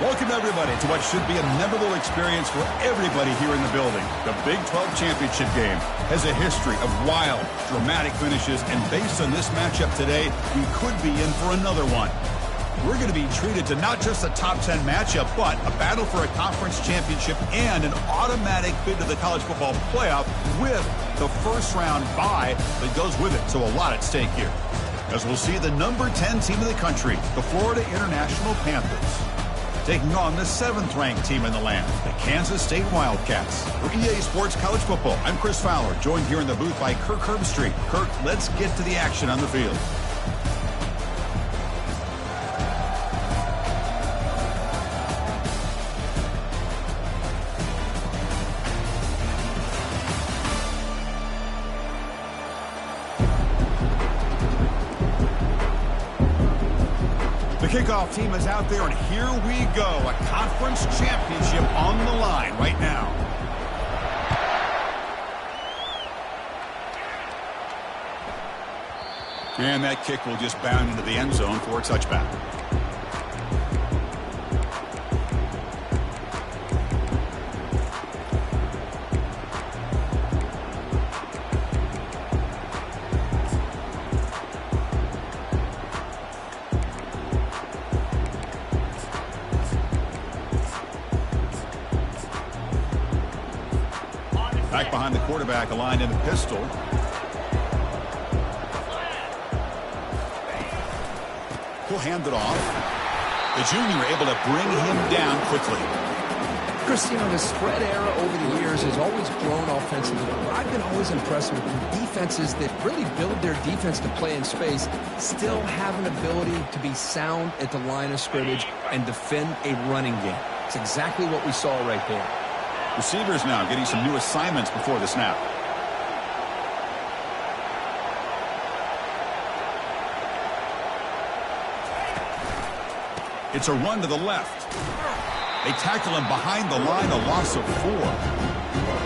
Welcome, everybody, to what should be a memorable experience for everybody here in the building. The Big 12 Championship game has a history of wild, dramatic finishes, and based on this matchup today, we could be in for another one. We're going to be treated to not just a top 10 matchup, but a battle for a conference championship and an automatic bid to the college football playoff with the first round bye that goes with it. So a lot at stake here. As we'll see the number 10 team in the country, the Florida International Panthers, taking on the 7th-ranked team in the land, the Kansas State Wildcats. For EA Sports College Football, I'm Chris Fowler, joined here in the booth by Kirk Herbstreit. Kirk, let's get to the action on the field. Kickoff team is out there, and here we go. A conference championship on the line right now. And that kick will just bound into the end zone for a touchback. Back behind the quarterback, aligned in the pistol. He'll hand it off. The junior able to bring him down quickly. Christine, the spread era over the years has always grown offensively. But I've been always impressed with the defenses that really build their defense to play in space, still have an ability to be sound at the line of scrimmage and defend a running game. It's exactly what we saw right there. Receivers now getting some new assignments before the snap. It's a run to the left. They tackle him behind the line, a loss of 4.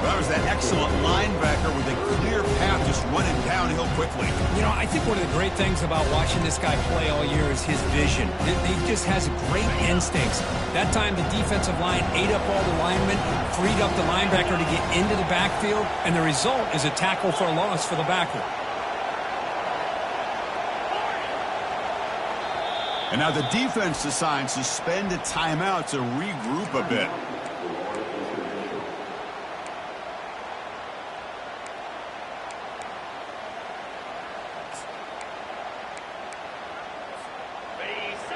That was that excellent linebacker with a clear path just running downhill quickly. You know, I think one of the great things about watching this guy play all year is his vision. He just has great instincts. That time the defensive line ate up all the linemen, freed up the linebacker to get into the backfield, and the result is a tackle for a loss for the backer. And now the defense decides to spend a timeout to regroup a bit.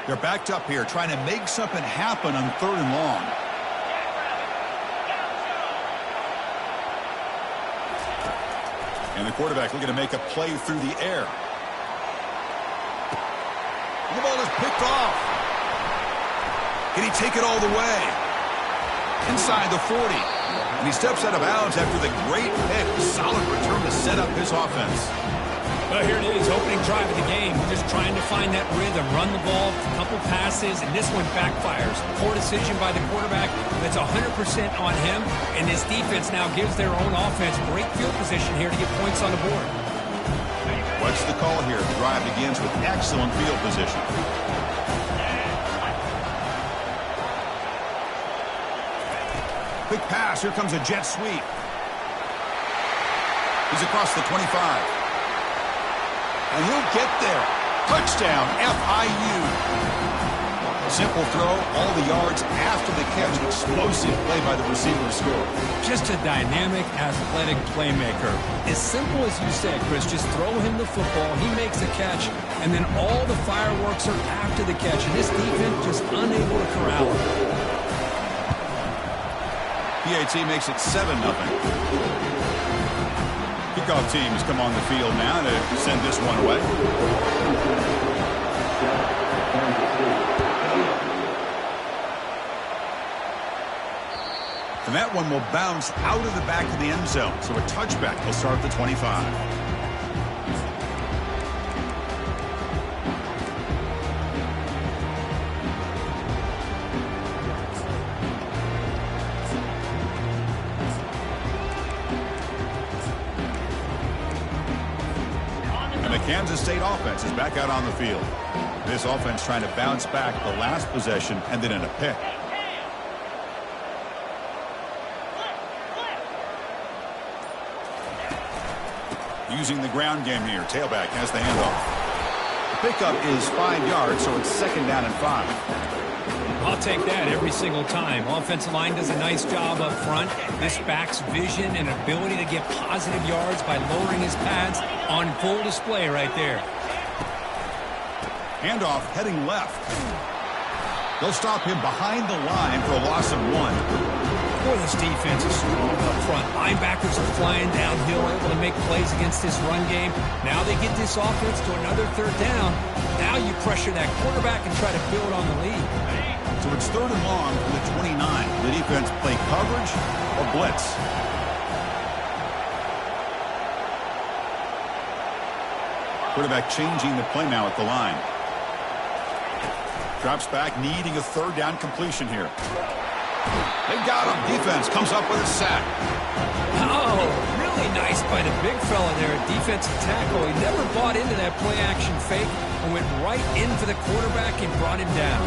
They're backed up here, trying to make something happen on 3rd and long. And the quarterback looking to make a play through the air. The ball is picked off. Can he take it all the way? Inside the 40. And he steps out of bounds after the great pick. Solid return to set up his offense. Well, here it is, opening drive of the game. Just trying to find that rhythm, run the ball, a couple passes, and this one backfires. Poor decision by the quarterback. That's 100% on him, and this defense now gives their own offense great field position here to get points on the board. What's the call here? The drive begins with excellent field position. Quick pass. Here comes a jet sweep. He's across the 25. And he'll get there. Touchdown, FIU. Simple throw, all the yards after the catch. Explosive play by the receiver to score. Just a dynamic, athletic playmaker. As simple as you said, Chris, just throw him the football, he makes the catch, and then all the fireworks are after the catch. And this defense just unable to corral him. PAT makes it 7-0. Kickoff teams come on the field now to send this one away. And that one will bounce out of the back of the end zone. So a touchback will start at the 25. Kansas State offense is back out on the field. This offense trying to bounce back the last possession and then in a pick. Using the ground game here. Tailback has the handoff. The pickup is 5 yards, so it's 2nd down and 5. I'll take that every single time. Offensive line does a nice job up front. This back's vision and ability to get positive yards by lowering his pads on full display right there. Handoff heading left. They'll stop him behind the line for a loss of 1. Boy, this defense is strong up front. Linebackers are flying downhill, able to make plays against this run game. Now they get this offense to another 3rd down. Now you pressure that quarterback and try to build on the lead. So it's 3rd and long from the 29. The defense play coverage or blitz. Quarterback changing the play now at the line. Drops back, needing a 3rd down completion here. They got him. Defense comes up with a sack. Oh, really nice by the big fella there, a defensive tackle. He never bought into that play-action fake and went right in for the quarterback and brought him down.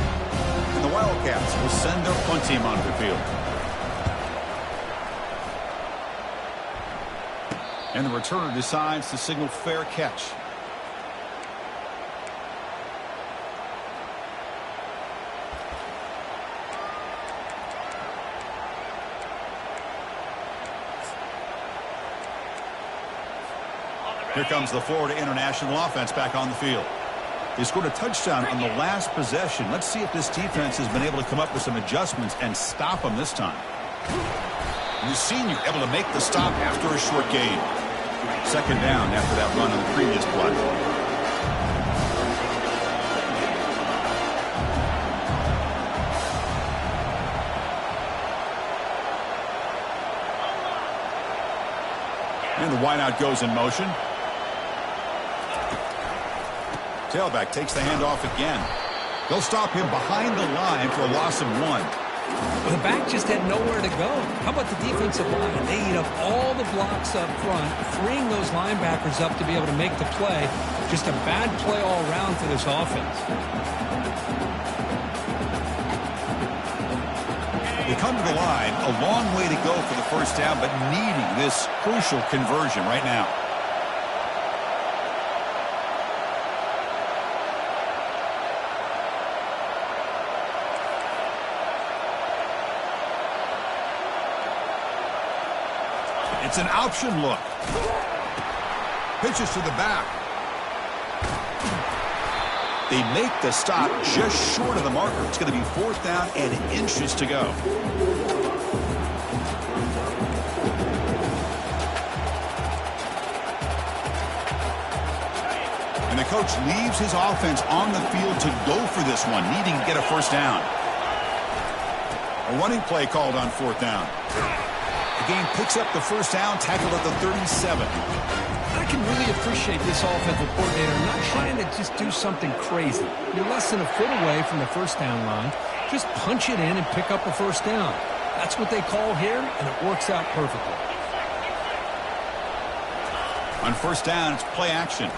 And the Wildcats will send their punt team onto the field. And the returner decides to signal fair catch. Here comes the Florida International offense back on the field. They scored a touchdown on the last possession. Let's see if this defense has been able to come up with some adjustments and stop them this time. The senior able to make the stop after a short gain. 2nd down after that run on the previous play. And the wideout goes in motion. Tailback takes the handoff again. They'll stop him behind the line for a loss of 1. Well, the back just had nowhere to go. How about the defensive line? They eat up all the blocks up front, freeing those linebackers up to be able to make the play. Just a bad play all around for this offense. They come to the line, a long way to go for the 1st down, but needing this crucial conversion right now. It's an option look. Pitches to the back. They make the stop just short of the marker. It's going to be 4th down and inches to go. And the coach leaves his offense on the field to go for this one, needing to get a 1st down. A running play called on 4th down. The game picks up the 1st down, tackled at the 37. I can really appreciate this offensive coordinator not trying to just do something crazy. You're less than a foot away from the 1st down line. Just punch it in and pick up a 1st down. That's what they call here, and it works out perfectly. On 1st down, it's play action.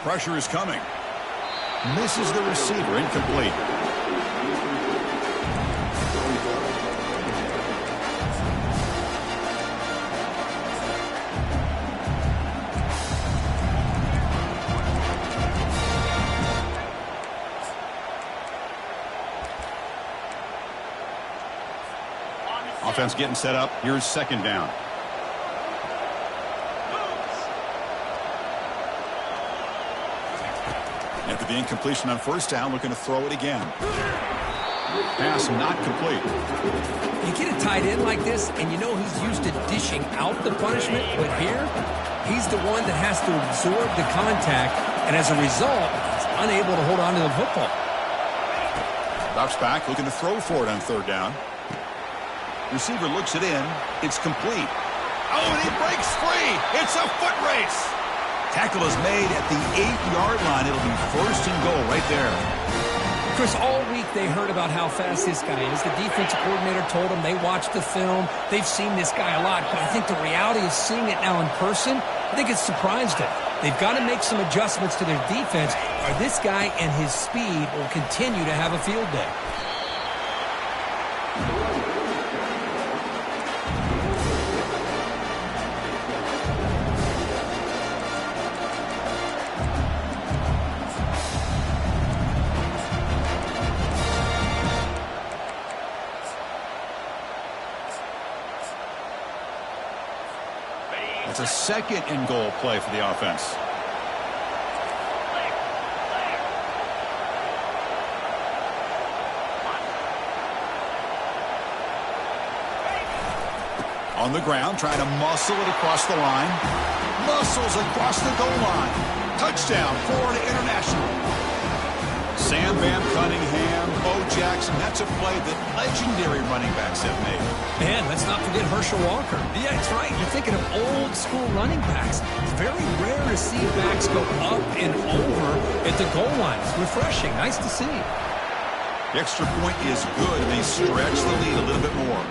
Pressure is coming. Misses the receiver, incomplete. Offense getting set up. Here's 2nd down. After the incompletion on 1st down, looking to throw it again. Pass not complete. You get a tight end like this, and you know he's used to dishing out the punishment, but here, he's the one that has to absorb the contact, and as a result, he's unable to hold on to the football. Drops back, looking to throw for it on 3rd down. Receiver looks it in. It's complete. Oh, and he breaks free. It's a foot race. Tackle is made at the 8-yard line. It'll be 1st and goal right there. Chris, all week they heard about how fast this guy is. The defensive coordinator told them they watched the film. They've seen this guy a lot, but I think the reality is seeing it now in person, I think it's surprised them. They've got to make some adjustments to their defense, or this guy and his speed will continue to have a field day. It's a second and goal play for the offense. On the ground, trying to muscle it across the line. Muscles across the goal line. Touchdown, Florida International. Sam Bam Cunningham, Bo Jackson. That's a play that legendary running backs have made. And let's not forget Herschel Walker. Yeah, that's right. You're thinking of old school running backs. It's very rare to see backs go up and over at the goal line. It's refreshing. Nice to see. The extra point is good, and they stretch the lead a little bit more.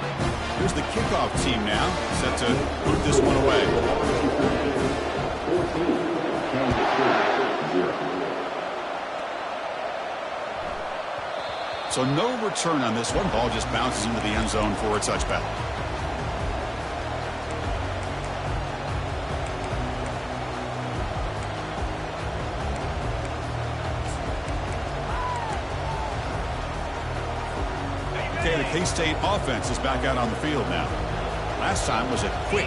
Here's the kickoff team now, set to move this one away. So no return on this one. Ball just bounces into the end zone for a touchback. Okay, the K-State offense is back out on the field now. Last time was a quick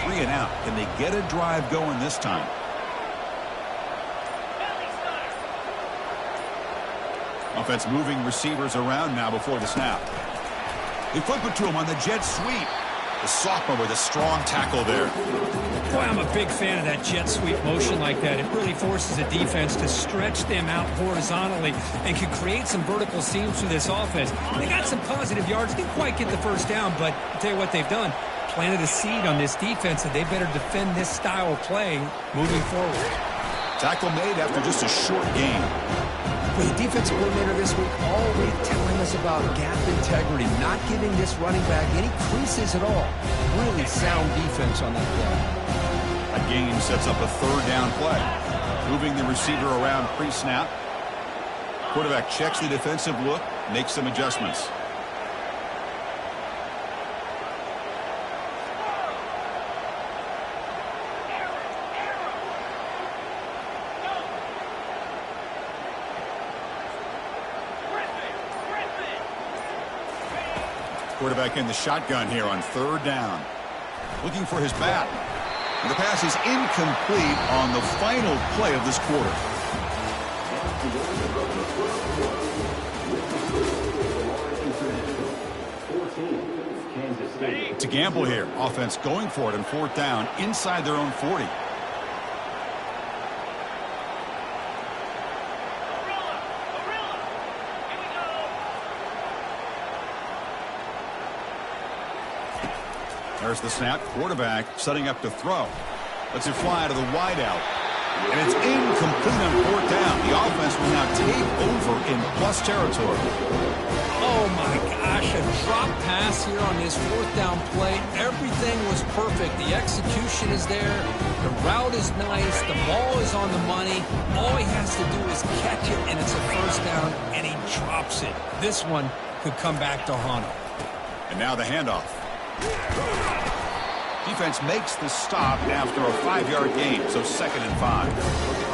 3 and out. Can they get a drive going this time? Offense moving receivers around now before the snap. They flip it to him on the jet sweep. The sophomore with a strong tackle there. Boy, I'm a big fan of that jet sweep motion like that. It really forces a defense to stretch them out horizontally and can create some vertical seams through this offense. They got some positive yards. Didn't quite get the first down, but I'll tell you what they've done. Planted a seed on this defense, and they better defend this style of play moving forward. Tackle made after just a short gain. The defensive coordinator this week already telling us about gap integrity, not giving this running back any creases at all. Really sound defense on that play. A gain sets up a third down play. Moving the receiver around pre-snap. Quarterback checks the defensive look, makes some adjustments. Quarterback in the shotgun here on third down. Looking for his bat. And the pass is incomplete on the final play of this quarter. It's a gamble here. Offense going for it on fourth down inside their own 40. There's the snap. Quarterback setting up to throw. Lets it fly to the wideout. And it's incomplete on fourth down. The offense will now take over in plus territory. Oh, my gosh. A drop pass here on this fourth down play. Everything was perfect. The execution is there. The route is nice. The ball is on the money. All he has to do is catch it, and it's a first down, and he drops it. This one could come back to haunt him. And now the handoff. Defense makes the stop after a 5-yard gain, so 2nd and 5.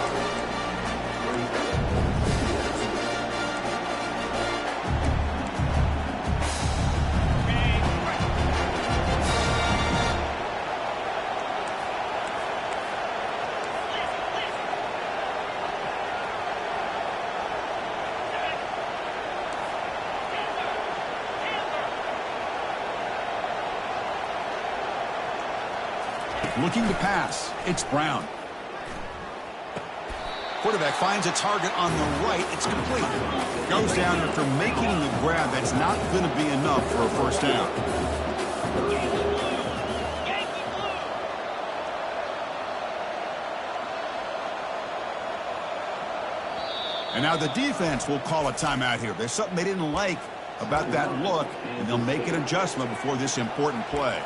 Looking to pass. It's Brown. Quarterback finds a target on the right. It's complete. Goes down after making the grab. That's not going to be enough for a first down. And now the defense will call a timeout here. There's something they didn't like about that look, and they'll make an adjustment before this important play.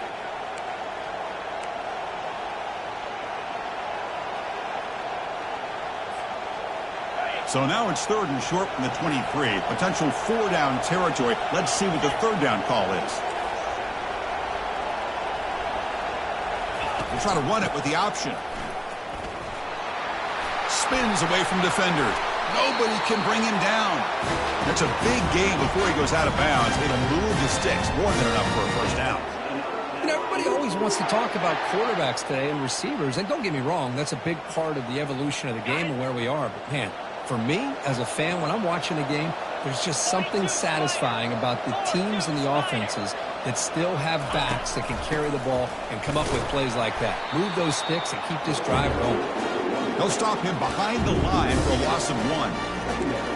So now it's 3rd and short from the 23. Potential 4-down territory. Let's see what the 3rd down call is. We'll try to run it with the option. Spins away from defenders. Nobody can bring him down. That's a big gain before he goes out of bounds. It'll move the sticks. More than enough for a first down. Everybody always wants to talk about quarterbacks today and receivers, and don't get me wrong, that's a big part of the evolution of the game and where we are. But, man, for me, as a fan, when I'm watching a game, there's just something satisfying about the teams and the offenses that still have backs that can carry the ball and come up with plays like that. Move those sticks and keep this drive going. They'll stop him behind the line for a loss of 1.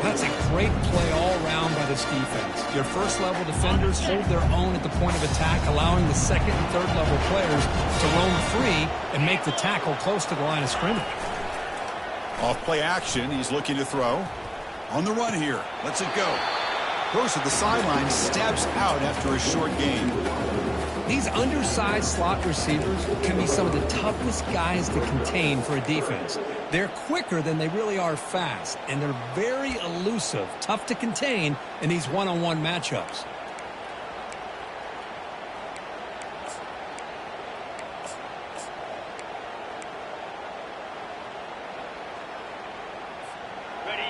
That's a great play all around by this defense. Your first-level defenders hold their own at the point of attack, allowing the second and third-level players to roam free and make the tackle close to the line of scrimmage. Off play action, he's looking to throw. On the run here, lets it go. Goes to the sideline, steps out after a short gain. These undersized slot receivers can be some of the toughest guys to contain for a defense. They're quicker than they really are fast, and they're very elusive, tough to contain in these one-on-one matchups.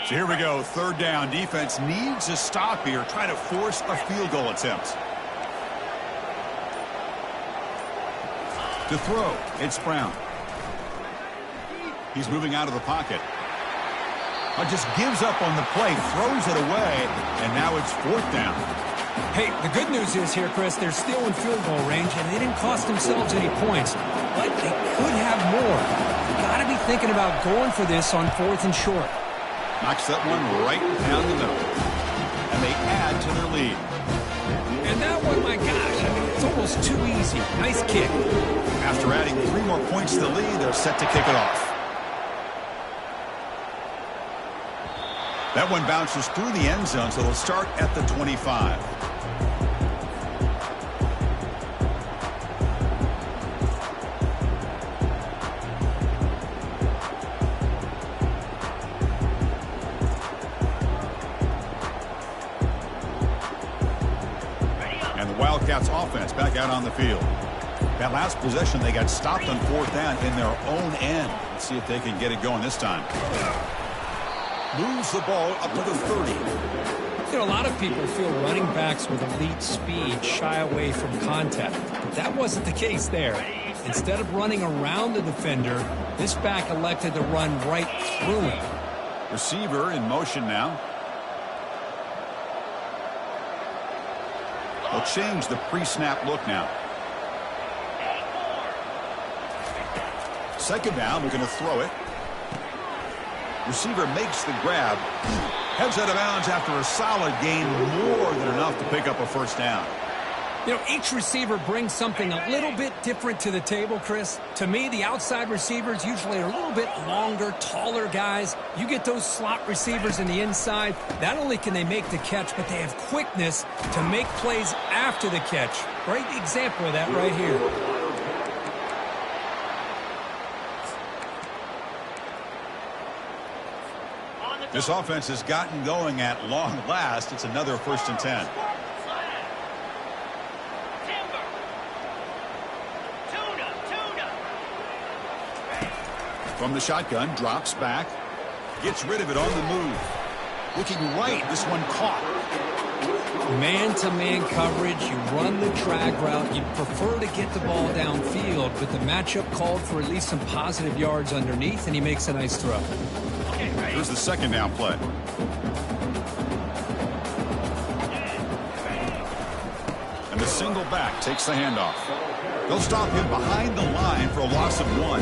So here we go, third down. Defense needs a stop here, try to force a field goal attempt. To throw, it's Brown. He's moving out of the pocket. Just gives up on the play, throws it away, and now it's fourth down. Hey, the good news is here, Chris, they're still in field goal range, and they didn't cost themselves any points, but they could have more. You got to be thinking about going for this on 4th and short. Knocks that one right down the middle. And they add to their lead. And that one, my gosh, I mean, it's almost too easy. Nice kick. After adding 3 more points to the lead, they're set to kick it off. That one bounces through the end zone, so they'll start at the 25. And the Wildcats offense back out on the field. That last possession, they got stopped on 4th down in their own end. Let's see if they can get it going this time. Moves the ball up to the 30. You know, a lot of people feel running backs with elite speed shy away from contact. But that wasn't the case there. Instead of running around the defender, this back elected to run right through him. Receiver in motion now. They'll change the pre-snap look now. Second down, we're going to throw it. Receiver makes the grab. Heads out of bounds after a solid gain, more than enough to pick up a first down. You know, each receiver brings something a little bit different to the table, Chris. To me, the outside receivers usually are a little bit longer, taller guys. You get those slot receivers in the inside, not only can they make the catch, but they have quickness to make plays after the catch. Great example of that right here. This offense has gotten going at long last. It's another 1st and 10. From the shotgun, drops back. Gets rid of it on the move. Looking right, this one caught. Man-to-man coverage, you run the drag route. You prefer to get the ball downfield, but the matchup called for at least some positive yards underneath, and he makes a nice throw. Here's the second down play. And the single back takes the handoff. They'll stop him behind the line for a loss of 1.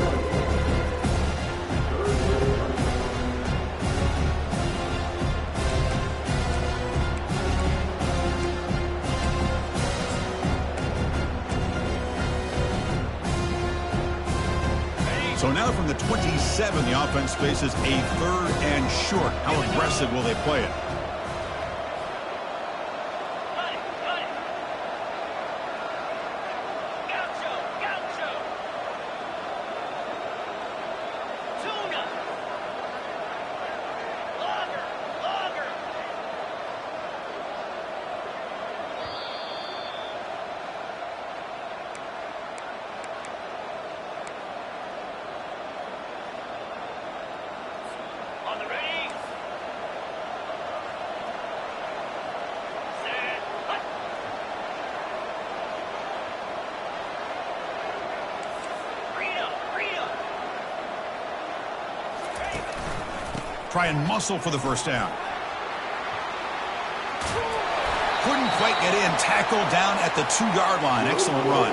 So now from the 27, the offense faces a 3rd and short. How aggressive will they play it? Try and muscle for the first down. Couldn't quite get in. Tackled down at the 2-yard line. Excellent run.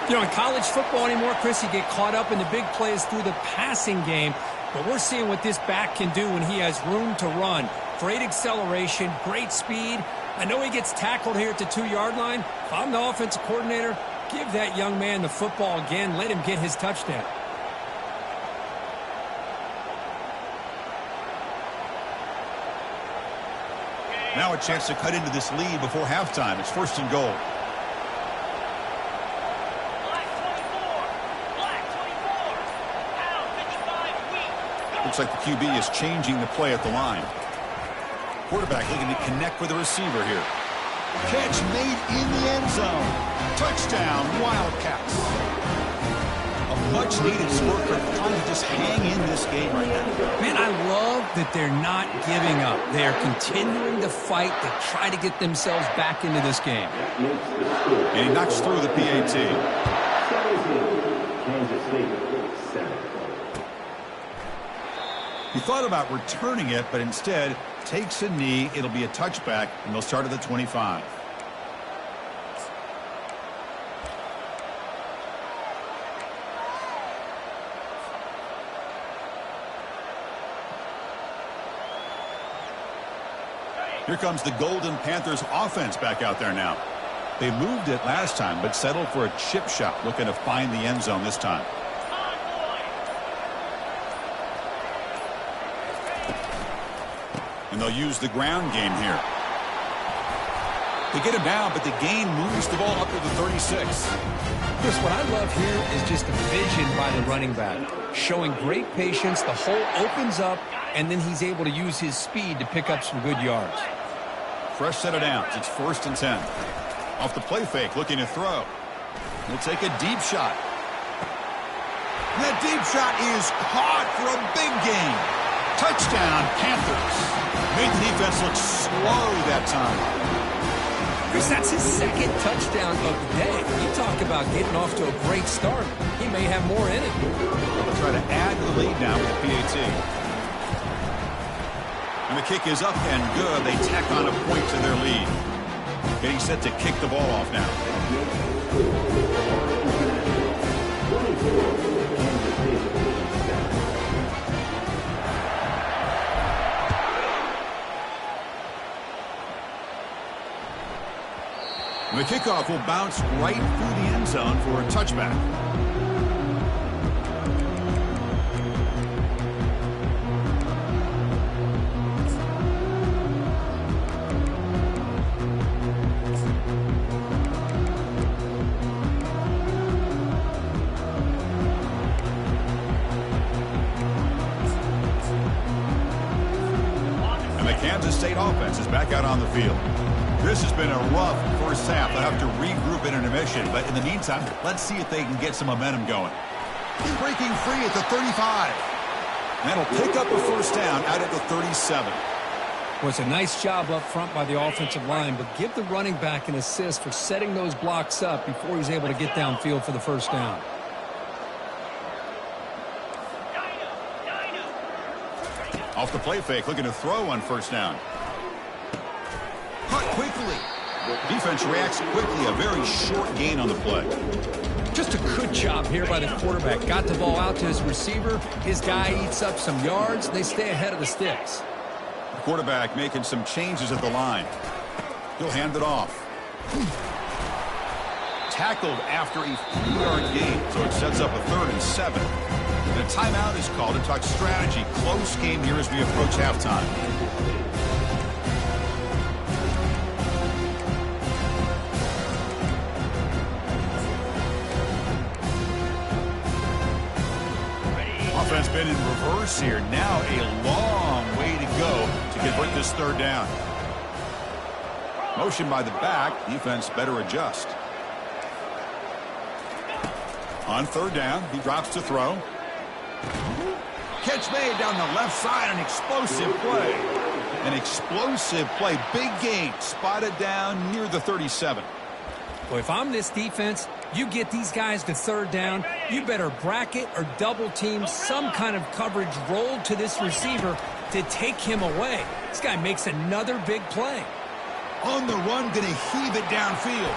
You know, in college football anymore, Chris, you get caught up in the big plays through the passing game. But we're seeing what this back can do when he has room to run. Great acceleration, great speed. I know he gets tackled here at the 2-yard line. If I'm the offensive coordinator, give that young man the football again. Let him get his touchdown. Now a chance to cut into this lead before halftime. It's 1st and goal. Looks like the QB is changing the play at the line. Quarterback looking to connect with the receiver here. Catch made in the end zone. Touchdown, Wildcats. A much-needed spurt for trying to just hang in this game right now. Man, I love that they're not giving up. They are continuing to fight to try to get themselves back into this game. And he knocks through the PAT. He thought about returning it, but instead takes a knee. It'll be a touchback, and they'll start at the 25. Here comes the Golden Panthers offense back out there now. They moved it last time, but settled for a chip shot, looking to find the end zone this time. And they'll use the ground game here. They get him down, but the gain moves the ball up to the 36. Chris, what I love here is just the vision by the running back. Showing great patience, the hole opens up, and then he's able to use his speed to pick up some good yards. Fresh set of downs. It's 1st and 10. Off the play fake, looking to throw. He'll take a deep shot. That deep shot is caught for a big gain. Touchdown, Panthers. Made the defense look slow that time. Chris, that's his 2nd touchdown of the day. You talk about getting off to a great start. He may have more in it. They'll try to add to the lead now with the PAT. And the kick is up and good. They tack on a point to their lead. Getting set to kick the ball off now. The kickoff will bounce right through the end zone for a touchback. And the Kansas State offense is back out on the field. This has been a rough first half. They'll have to regroup in intermission. But in the meantime, let's see if they can get some momentum going. Breaking free at the 35. And that'll pick up a first down out at the 37. Well, it's a nice job up front by the offensive line, but give the running back an assist for setting those blocks up before he's able to get downfield for the first down. Off the play fake, looking to throw on first down. Caught quickly. Defense reacts quickly. A very short gain on the play. Just a good job here by the quarterback. Got the ball out to his receiver. His guy eats up some yards. They stay ahead of the sticks. The quarterback making some changes at the line. He'll hand it off. Tackled after a 3-yard gain, so it sets up a 3rd and 7. And a timeout is called to talk strategy. Close game here as we approach halftime. Offense been in reverse here. Now a long way to go to convert this 3rd down. Motion by the back. Defense better adjust. On 3rd down, he drops to throw. Catch made down the left side. An explosive play. An explosive play. Big gain. Spotted down near the 37. Well, if I'm this defense, you get these guys to 3rd down, you better bracket or double team some kind of coverage rolled to this receiver to take him away. This guy makes another big play. On the run, going to heave it downfield.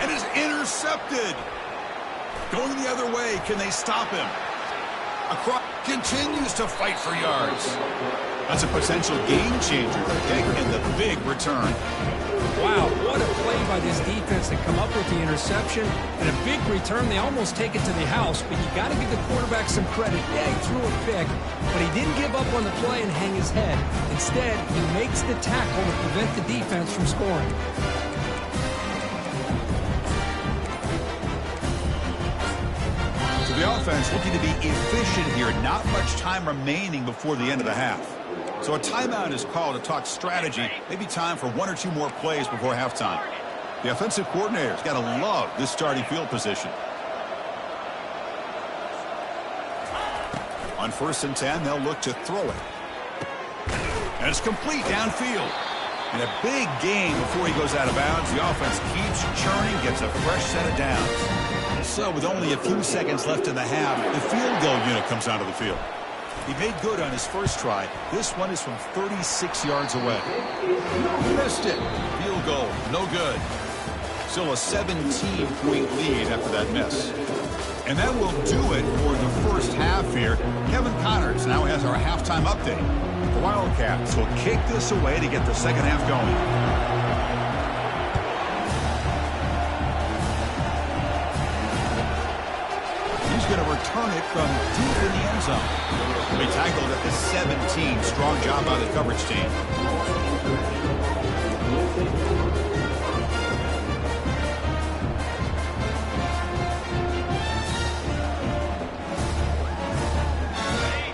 And is intercepted. Going the other way. Can they stop him? Across, continues to fight for yards. That's a potential game changer. The pick and the big return. Wow, what a play by this defense to come up with the interception and a big return. They almost take it to the house, but you got to give the quarterback some credit. Yeah, he threw a pick, but he didn't give up on the play and hang his head. Instead, he makes the tackle to prevent the defense from scoring. So the offense looking to be efficient here. Not much time remaining before the end of the half. So a timeout is called to talk strategy. Maybe time for one or two more plays before halftime. The offensive coordinator's got to love this starting field position. On 1st and 10, they'll look to throw it. And it's complete downfield. And a big gain before he goes out of bounds. The offense keeps churning, gets a fresh set of downs. So with only a few seconds left in the half, the field goal unit comes onto the field. He made good on his first try. This one is from 36 yards away. Missed it. Field goal. No good. Still a 17-point lead after that miss. And that will do it for the first half here. Kevin Connors now has our halftime update. The Wildcats will kick this away to get the second half going. Going to return it from deep in the end zone. They tackled at the 17. Strong job by the coverage team.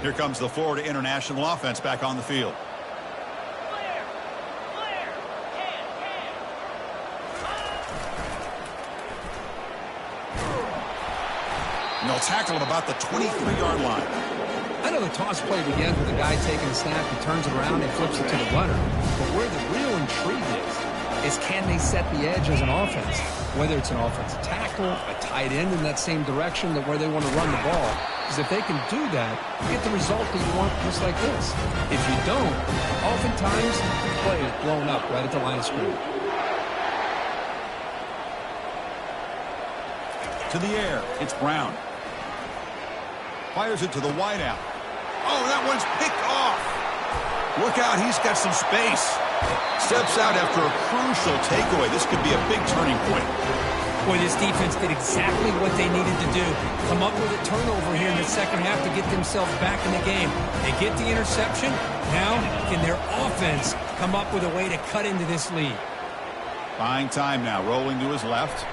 Here comes the Florida International offense back on the field. And they'll tackle at about the 23-yard line. I know the toss play begins with a guy taking a snap, he turns it around and flips it to the runner. But where the real intrigue is can they set the edge as an offense? Whether it's an offensive tackle, a tight end in that same direction that where they want to run the ball. Because if they can do that, you get the result that you want just like this. If you don't, oftentimes the play is blown up right at the line of scrimmage. To the air, it's Brown. Fires it to the wideout. Oh, that one's picked off. Look out, he's got some space. Steps out after a crucial takeaway. This could be a big turning point. Boy, this defense did exactly what they needed to do. Come up with a turnover here in the second half to get themselves back in the game. They get the interception. Now, can their offense come up with a way to cut into this lead? Buying time now, rolling to his left.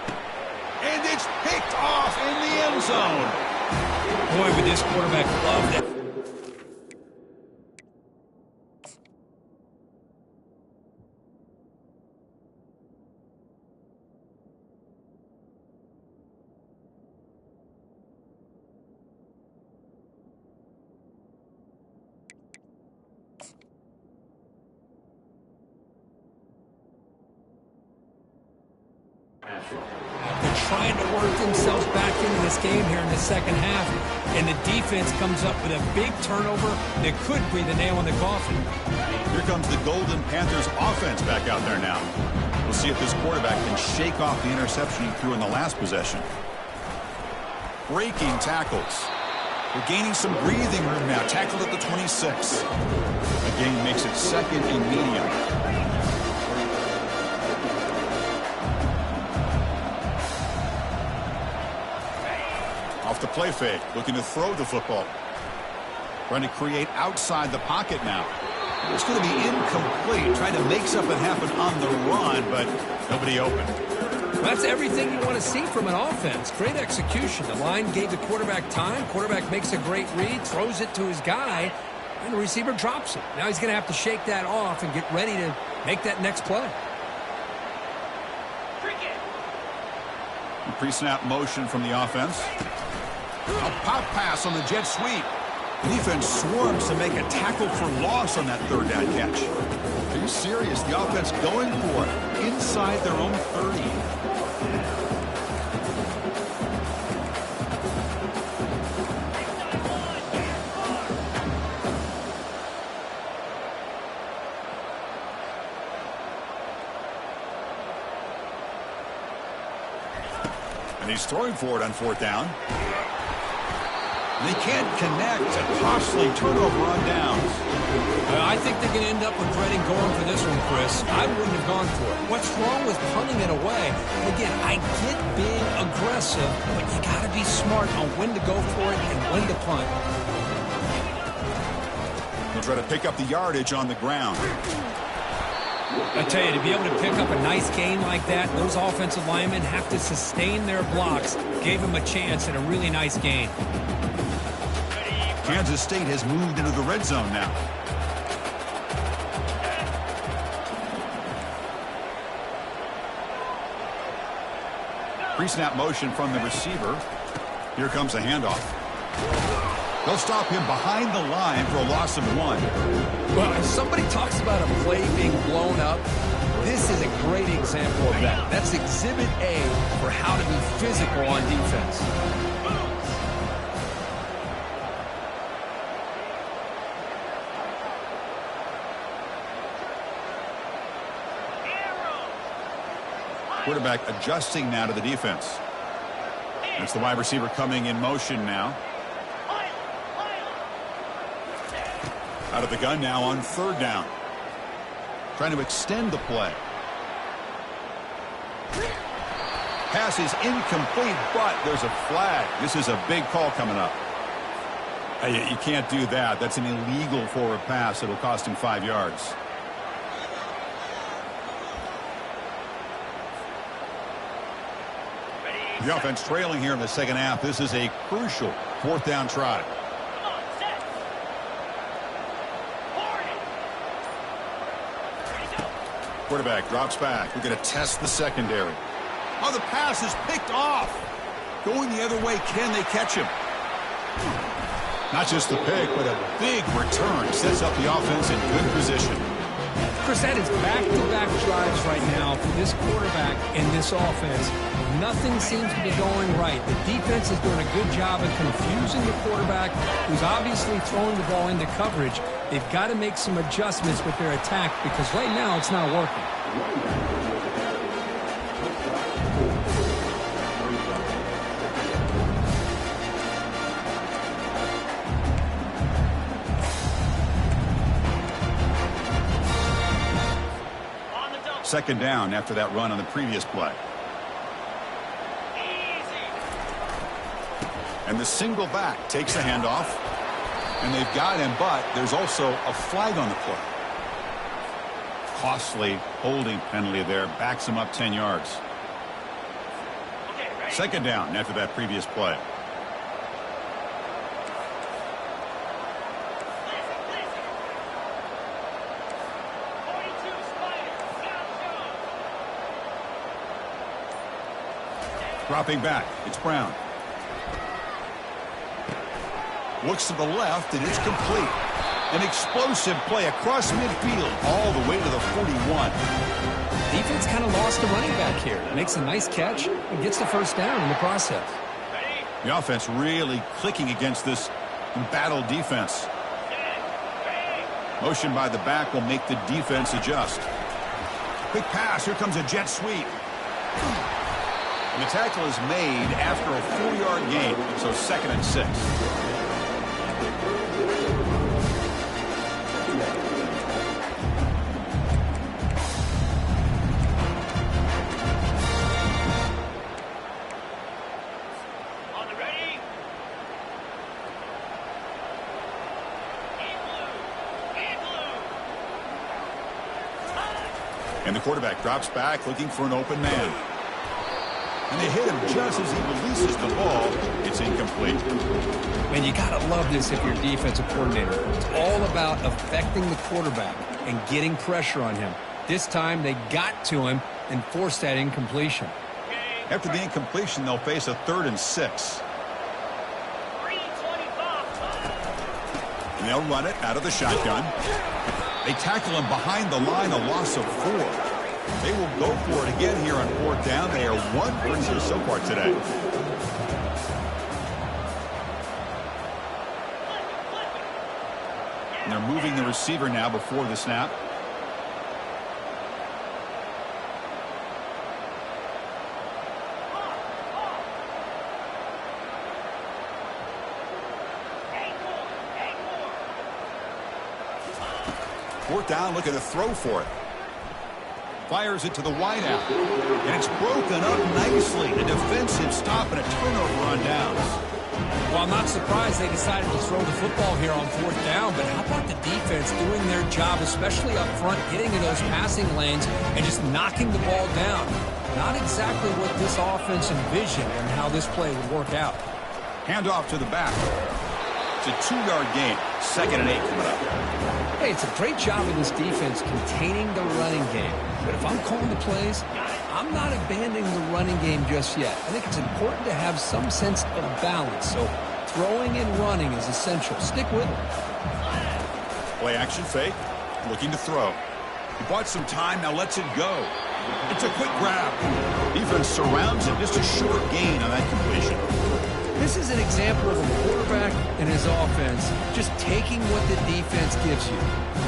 And it's picked off in the end zone. Boy, would this quarterback love that. They're trying to work themselves back into this game here in the second half, and the defense comes up with a big turnover that could be the nail in the coffin. Here comes the Golden Panthers offense back out there now. We'll see if this quarterback can shake off the interception he threw in the last possession. Breaking tackles. We're gaining some breathing room now. Tackled at the 26. The gain makes it second and medium. Off the play fake, looking to throw the football. Trying to create outside the pocket now. It's going to be incomplete. Trying to make something happen on the run, but nobody open. That's everything you want to see from an offense. Great execution. The line gave the quarterback time. Quarterback makes a great read, throws it to his guy, and the receiver drops it. Now he's going to have to shake that off and get ready to make that next play. Pre-snap motion from the offense. A pop pass on the jet sweep. The defense swarms to make a tackle for loss on that third down catch. Are you serious? The offense going for it inside their own 30. And he's throwing for it on fourth down. And they can't connect. A costly turnover on downs. I think they're going to end up regretting going for this one, Chris. I wouldn't have gone for it. What's wrong with punting it away? And again, I get being aggressive, but you got to be smart on when to go for it and when to punt. He'll try to pick up the yardage on the ground. I tell you, to be able to pick up a nice gain like that, those offensive linemen have to sustain their blocks. Gave him a chance at a really nice gain. Kansas State has moved into the red zone now. Pre-snap motion from the receiver. Here comes a handoff. They'll stop him behind the line for a loss of 1. Well, if somebody talks about a play being blown up, this is a great example of that. That's Exhibit A for how to be physical on defense. Quarterback adjusting now to the defense. That's the wide receiver coming in motion now. Out of the gun now on third down. Trying to extend the play. Pass is incomplete, but there's a flag. This is a big call coming up. You can't do that. That's an illegal forward pass. It'll cost him 5 yards. The offense trailing here in the second half. This is a crucial fourth down try. Quarterback drops back. We're going to test the secondary. Oh, the pass is picked off. Going the other way. Can they catch him? Not just the pick, but a big return. Sets up the offense in good position. Chris, that is back-to-back drives right now for this quarterback and this offense. Nothing seems to be going right. The defense is doing a good job of confusing the quarterback, who's obviously throwing the ball into coverage. They've got to make some adjustments with their attack because right now it's not working. Second down after that run on the previous play. And the single back takes the handoff. And they've got him, but there's also a flag on the play. Costly holding penalty there. Backs him up 10 yards. Second down after that previous play. Dropping back. It's Brown. Looks to the left, and it's complete. An explosive play across midfield all the way to the 41. Defense kind of lost a running back here. Makes a nice catch and gets the first down in the process. The offense really clicking against this embattled defense. Motion by the back will make the defense adjust. Quick pass. Here comes a jet sweep. And the tackle is made after a 4-yard gain, so 2nd and 6. And the quarterback drops back looking for an open man. And they hit him just as he releases the ball. It's incomplete. Man, you got to love this if you're a defensive coordinator. It's all about affecting the quarterback and getting pressure on him. This time they got to him and forced that incompletion. After the incompletion, they'll face a 3rd and 6. And they'll run it out of the shotgun. They tackle him behind the line, a loss of 4. They will go for it again here on 4th down. They are 1 for 2 so far today. And they're moving the receiver now before the snap. Fourth down, looking to throw for it. Fires it to the wideout. And it's broken up nicely. A defensive stop and a turnover on downs. Well, I'm not surprised they decided to throw the football here on fourth down, but how about the defense doing their job, especially up front, getting in those passing lanes and just knocking the ball down? Not exactly what this offense envisioned and how this play would work out. Handoff to the back. It's a 2-yard gain. 2nd and 8 coming up. Hey, it's a great job of this defense containing the running game. But if I'm calling the plays, I'm not abandoning the running game just yet. I think it's important to have some sense of balance. So throwing and running is essential. Stick with it. Play action fake. Looking to throw. He bought some time, now lets it go. It's a quick grab. Defense surrounds him. Just a short gain on that completion. This is an example of a quarterback and his offense just taking what the defense gives you.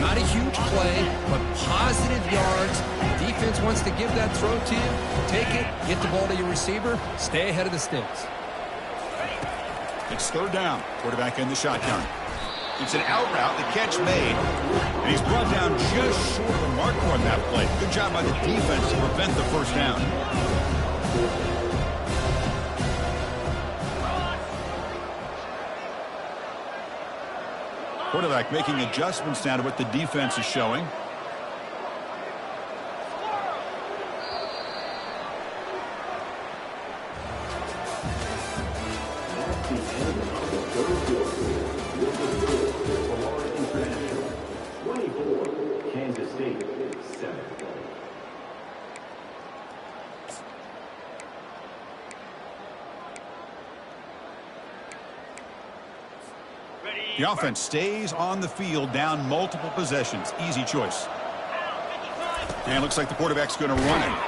Not a huge play, but positive yards. The defense wants to give that throw to you. Take it, get the ball to your receiver, stay ahead of the sticks. It's third down. Quarterback in the shotgun. It's an out route, the catch made. And he's brought down just short of the marker on that play. Good job by the defense to prevent the first down. Quarterback making adjustments now to what the defense is showing. Kansas State 7. The offense stays on the field, down multiple possessions. Easy choice. And it looks like the quarterback's going to run it.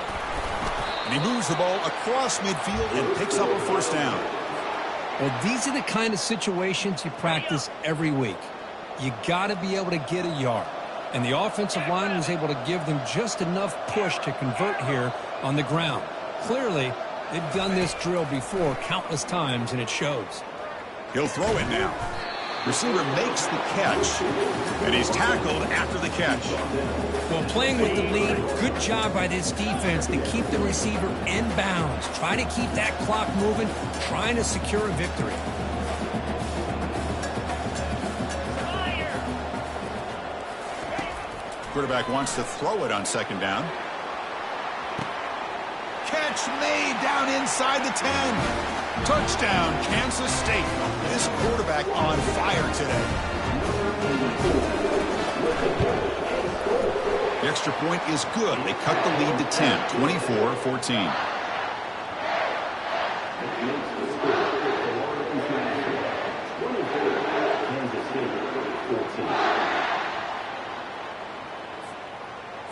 And he moves the ball across midfield and picks up a first down. Well, these are the kind of situations you practice every week. You got to be able to get a yard. And the offensive line was able to give them just enough push to convert here on the ground. Clearly, they've done this drill before countless times, and it shows. He'll throw it now. Receiver makes the catch, and he's tackled after the catch. Well, playing with the lead, good job by this defense to keep the receiver in bounds. Try to keep that clock moving, trying to secure a victory. Quarterback wants to throw it on second down. Catch made down inside the 10. Touchdown, Kansas State. This quarterback on fire today. The extra point is good. They cut the lead to 10, 24-14.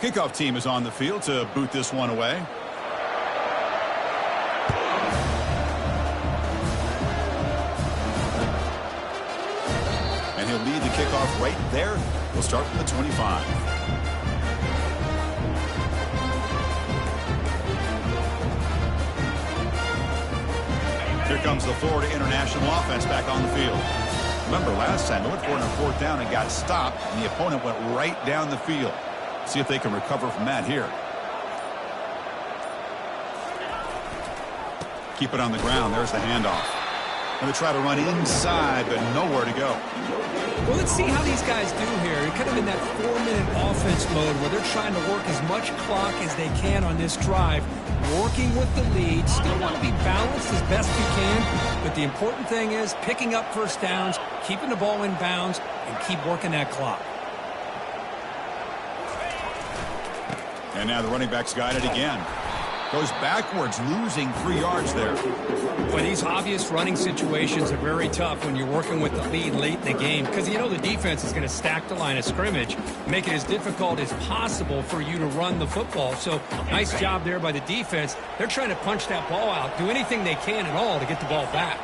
Kickoff team is on the field to boot this one away. And he'll lead the kickoff right there. We'll start from the 25. Here comes the Florida International offense back on the field. Remember last time they went for it on fourth down and got stopped, and the opponent went right down the field. See if they can recover from that here. Keep it on the ground. There's the handoff. And they try to run inside, but nowhere to go. Well, let's see how these guys do here. They're kind of in that 4-minute offense mode where they're trying to work as much clock as they can on this drive, working with the lead. Still want to be balanced as best you can, but the important thing is picking up first downs, keeping the ball in bounds, and keep working that clock. And now the running back's got it again. Goes backwards, losing 3 yards there. But these obvious running situations are very tough when you're working with the lead late in the game because you know the defense is going to stack the line of scrimmage, make it as difficult as possible for you to run the football. So nice job there by the defense. They're trying to punch that ball out, do anything they can at all to get the ball back.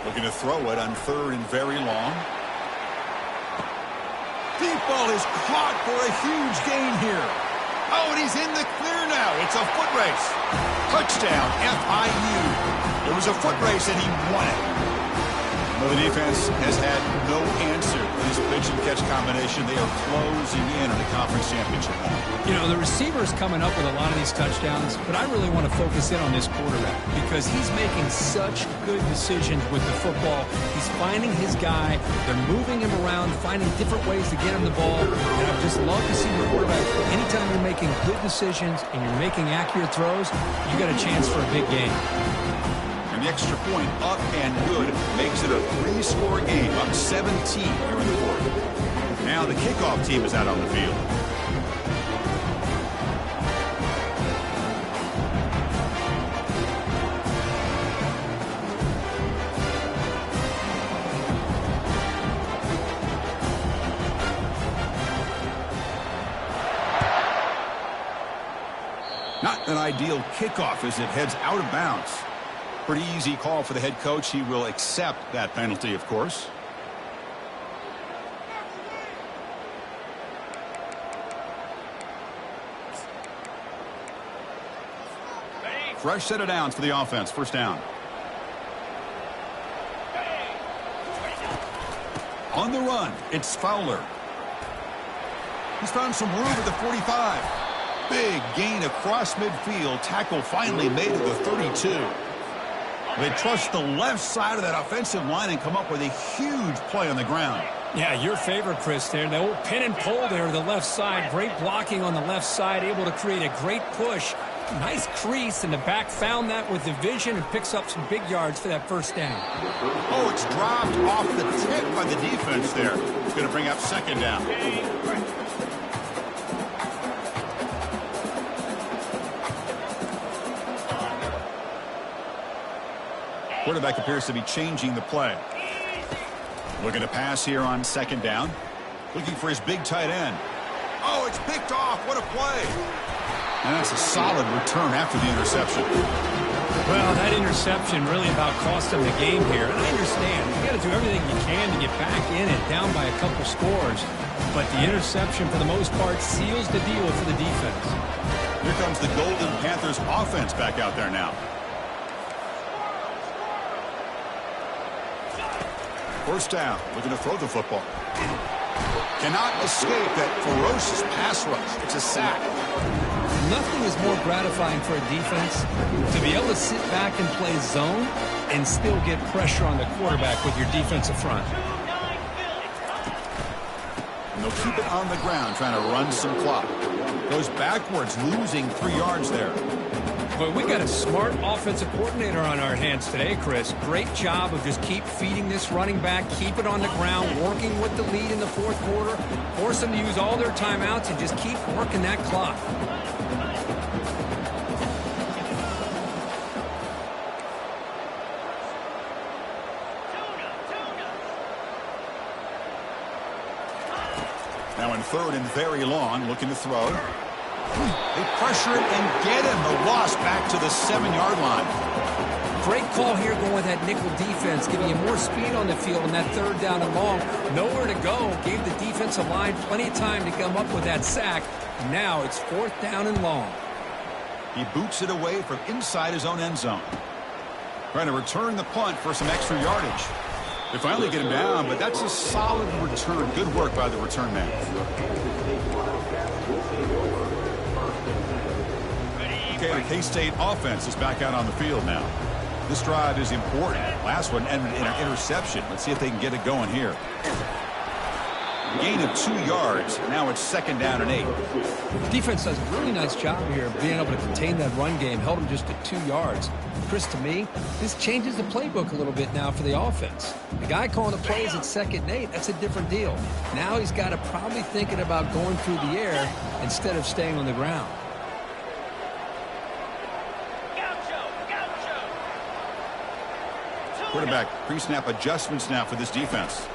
Looking to throw it on third and very long. Deep ball is caught for a huge gain here. Oh, and he's in the clear now. It's a foot race. Touchdown, FIU. It was a foot race, and he won it. Well, the defense has had no answer for this pitch and catch combination. They are closing in on the conference championship now. You know, the receiver's coming up with a lot of these touchdowns, but I really want to focus in on this quarterback because he's making such good decisions with the football. He's finding his guy. They're moving him around, finding different ways to get him the ball. And I just love to see the quarterback. Anytime you're making good decisions and you're making accurate throws, you got a chance for a big game. The extra point up and good makes it a 3-score game, up 17 here in the fourth. Now the kickoff team is out on the field. Not an ideal kickoff as it heads out of bounds. Pretty easy call for the head coach. He will accept that penalty, of course. Fresh set of downs for the offense. First down. On the run, it's Fowler. He's found some room at the 45. Big gain across midfield. Tackle finally made at the 32. They trust the left side of that offensive line and come up with a huge play on the ground. Yeah, your favorite, Chris, there. The old pin and pull there, the left side. Great blocking on the left side, able to create a great push. Nice crease, and the back found that with the vision and picks up some big yards for that first down. Oh, it's dropped off the tip by the defense there. It's going to bring up second down. Quarterback appears to be changing the play. Looking to pass here on second down. Looking for his big tight end. Oh, it's picked off. What a play. And that's a solid return after the interception. Well, that interception really about cost them the game here. And I understand. You got to do everything you can to get back in it, down by a couple scores. But the interception, for the most part, seals the deal for the defense. Here comes the Golden Panthers offense back out there now. First down, looking to throw the football. Cannot escape that ferocious pass rush. It's a sack. Nothing is more gratifying for a defense to be able to sit back and play zone and still get pressure on the quarterback with your defensive front. And they'll keep it on the ground, trying to run some clock. Goes backwards, losing 3 yards there. But we got a smart offensive coordinator on our hands today, Chris. Great job of just keep feeding this running back, keep it on the ground, working with the lead in the fourth quarter, force them to use all their timeouts and just keep working that clock. Now in third and very long, looking to throw. They pressure it and get him. The loss back to the 7-yard line. Great call here going with that nickel defense, giving you more speed on the field on that third down and long. Nowhere to go. Gave the defensive line plenty of time to come up with that sack. Now it's fourth down and long. He boots it away from inside his own end zone. Trying to return the punt for some extra yardage. They finally get him down, but that's a solid return. Good work by the return man. Okay, the K-State offense is back out on the field now. This drive is important. Last one ended in an interception. Let's see if they can get it going here. Gain of 2 yards. Now it's second down and 8. Defense does a really nice job here of being able to contain that run game. Held them just at 2 yards. Chris, to me, this changes the playbook a little bit now for the offense. The guy calling the plays at second and 8, that's a different deal. Now he's got to probably thinking about going through the air instead of staying on the ground. Quarterback pre-snap adjustments now for this defense.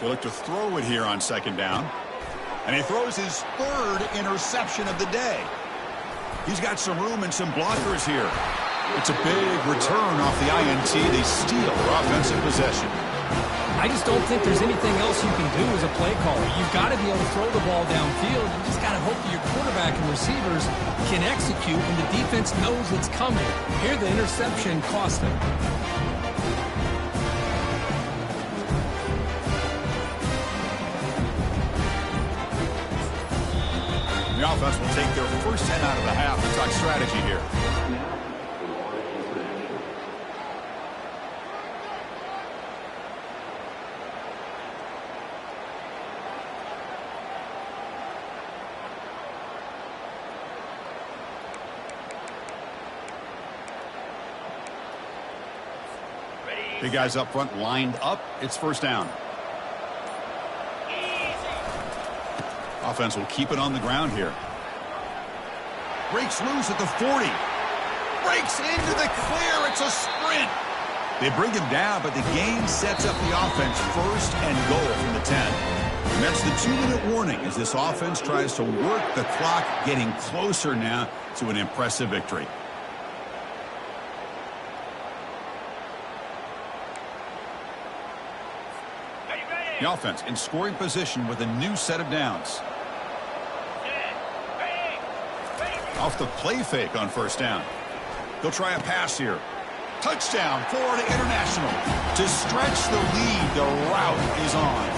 They look to throw it here on second down. And he throws his third interception of the day. He's got some room and some blockers here. It's a big return off the INT. They steal their offensive possession. I just don't think there's anything else you can do as a play caller. You've got to be able to throw the ball downfield. You just got to hope that your quarterback quarterback and receivers can execute when the defense knows it's coming. Here, the interception cost them. The offense will take their first 10 out of the half. Let's talk strategy here. Big guys up front lined up. It's first down. Offense will keep it on the ground here. Breaks loose at the 40. Breaks into the clear. It's a sprint. They bring him down, but the game sets up the offense first and goal from the 10. And that's the 2-minute warning as this offense tries to work the clock, getting closer now to an impressive victory. The offense in scoring position with a new set of downs. Off the play fake on first down. They'll try a pass here. Touchdown, Florida International. To stretch the lead, the route is on.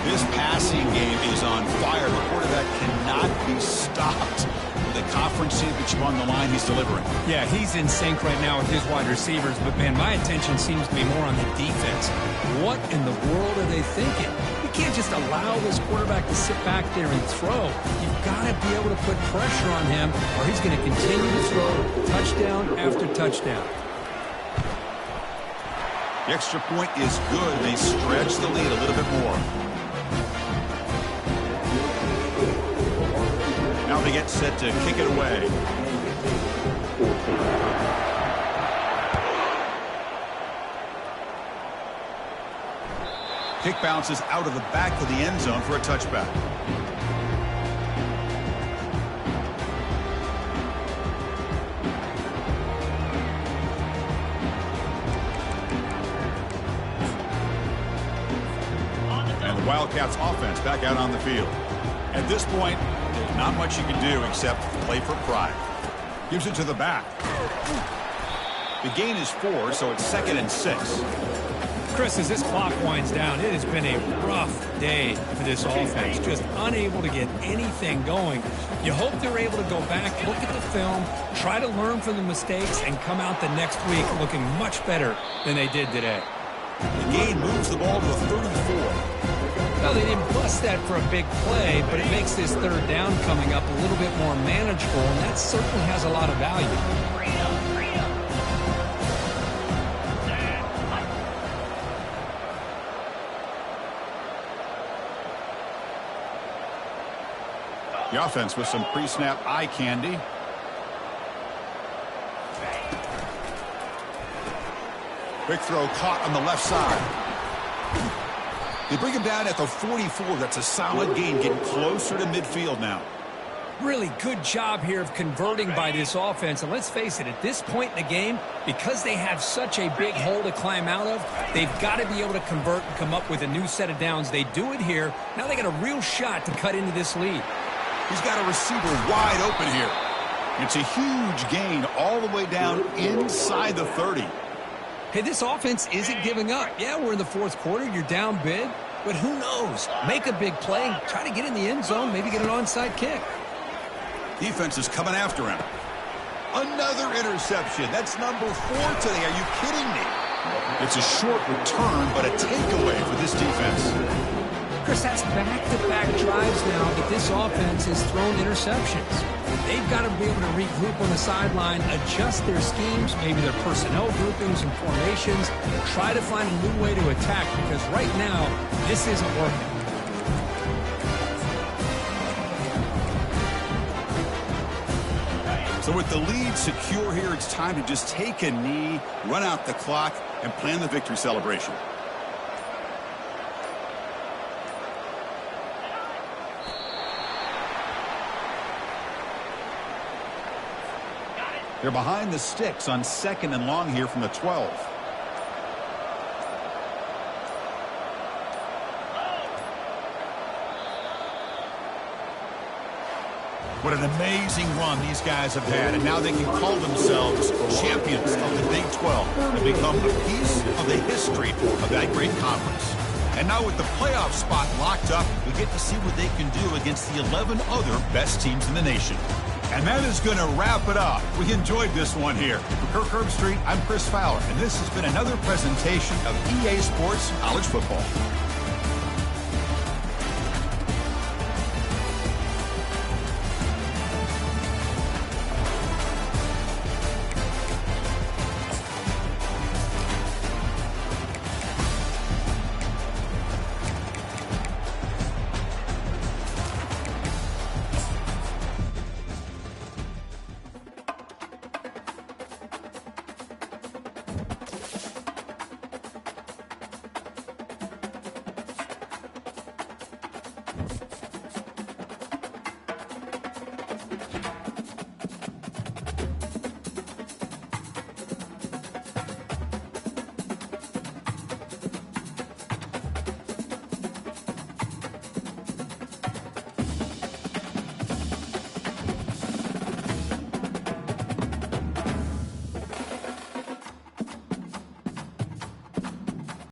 This passing game is on fire. The quarterback cannot be stopped. The conference championship on the line, he's delivering. Yeah, he's in sync right now with his wide receivers, but man, my attention seems to be more on the defense. What in the world are they thinking? You can't just allow this quarterback to sit back there and throw. You've got to be able to put pressure on him, or he's going to continue to throw touchdown after touchdown. The extra point is good. They stretch the lead a little bit more. Now they get set to kick it away. Kick bounces out of the back of the end zone for a touchback. And the Wildcats offense back out on the field. At this point, there's not much you can do except play for pride. Gives it to the back. The gain is 4, so it's 2nd and 6. Chris, as this clock winds down, it has been a rough day for this offense. Just unable to get anything going. You hope they're able to go back, look at the film, try to learn from the mistakes, and come out the next week looking much better than they did today. The gain moves the ball to the 34. Well, they didn't bust that for a big play, but it makes this third down coming up a little bit more manageable, and that certainly has a lot of value. The offense with some pre-snap eye candy. Quick throw caught on the left side. They bring him down at the 44. That's a solid gain, getting closer to midfield now. Really good job here of converting by this offense. And let's face it, at this point in the game, because they have such a big hole to climb out of, they've got to be able to convert and come up with a new set of downs. They do it here. Now they got a real shot to cut into this lead. He's got a receiver wide open here. It's a huge gain all the way down inside the 30. Hey, this offense isn't giving up. Yeah, we're in the fourth quarter. You're down big. But who knows? Make a big play. Try to get in the end zone. Maybe get an onside kick. Defense is coming after him. Another interception. That's number 4 today. Are you kidding me? It's a short return, but a takeaway for this defense. Chris, that's back-to-back drives now that this offense has thrown interceptions. They've got to be able to regroup on the sideline, adjust their schemes, maybe their personnel groupings and formations, try to find a new way to attack, because right now, this isn't working. So with the lead secure here, it's time to just take a knee, run out the clock, and plan the victory celebration. They're behind the sticks on 2nd and long here from the 12. What an amazing run these guys have had, and now they can call themselves champions of the Big 12 and become a piece of the history of that great conference. And now with the playoff spot locked up, we get to see what they can do against the 11 other best teams in the nation. And that is going to wrap it up. We enjoyed this one here. For Kirk Herbstreit, I'm Chris Fowler, and this has been another presentation of EA Sports College Football.